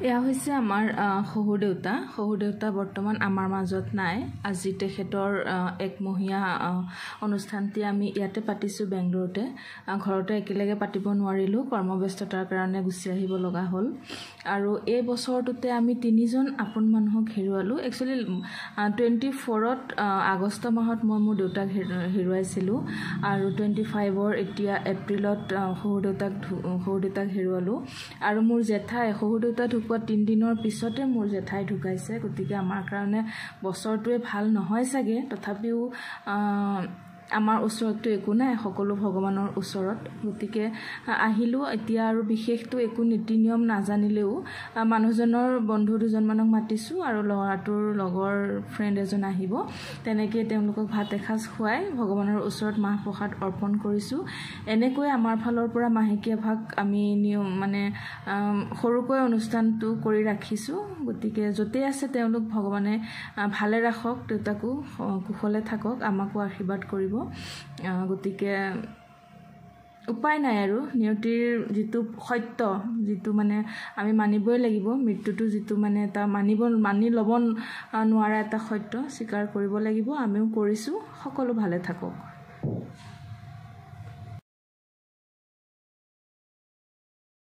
এয়া হৈছে আমাৰ শহুৰ দেউতা বৰ্তমান আমাৰ মাজত নাই। আজি তেখেতৰ একমহীয়া অনুষ্ঠানটি আমি ইয়াতে পাতিছোঁ বেংগলোৰতে। ঘৰতে একেলগে পাতিব নোৱাৰিলোঁ, কৰ্মব্যস্ততাৰ কাৰণে গুচি আহিব লগা হ'ল। আৰু এই বছৰটোতে আমি 3জন আপোন মানুহক হেৰুৱালোঁ। একচুৱেলি 24ত আগষ্ট মাহত মই মোৰ দেউতাক হেৰুৱাইছিলোঁ আৰু 25ৰ এতিয়া এপ্ৰিলত শহুৰ দেউতাক হেৰুৱালোঁ। আৰু মোৰ জেঠাই শহুৰ দেউতা ঢুকোৱা 3 দিনৰ পিছতে মোৰ জেঠাই ঢুকাইছে। গতিকে আমাৰ কাৰণে বছৰটোৱে ভাল নহয় চাগে, তথাপিও আমাৰ ওচৰততো একো নাই, সকলো ভগৱানৰ ওচৰত। গতিকে আহিলোঁ। এতিয়া আৰু বিশেষটো একো নীতি নিয়ম নাজানিলেও মানুহজনৰ বন্ধু 2জনমানক মাতিছোঁ আৰু ল'ৰাটোৰ লগৰ ফ্ৰেণ্ড এজন আহিব। তেনেকৈ তেওঁলোকক ভাত এসাঁজ খুৱাই ভগৱানৰ ওচৰত মাহ প্ৰসাদ অৰ্পণ কৰিছোঁ। এনেকৈ আমাৰ ফালৰ পৰা মাহেকীয়া ভাগ আমি নিয়ম সৰুকৈ অনুষ্ঠানটো কৰি ৰাখিছোঁ। গতিকে য'তেই আছে তেওঁলোক ভগৱানে ভালে ৰাখক, দেউতাকো কুশলে থাকক, আমাকো আশীৰ্বাদ কৰিব। গতিকে উপায় নাই আৰু নিয়তিৰ যিটো সত্য, যিটো আমি মানিবই লাগিব, মৃত্যুটো যিটো এটা মানি ল'ব নোৱাৰা এটা সত্য, স্বীকাৰ কৰিব লাগিব। আমিও কৰিছোঁ। সকলো ভালে থাকক।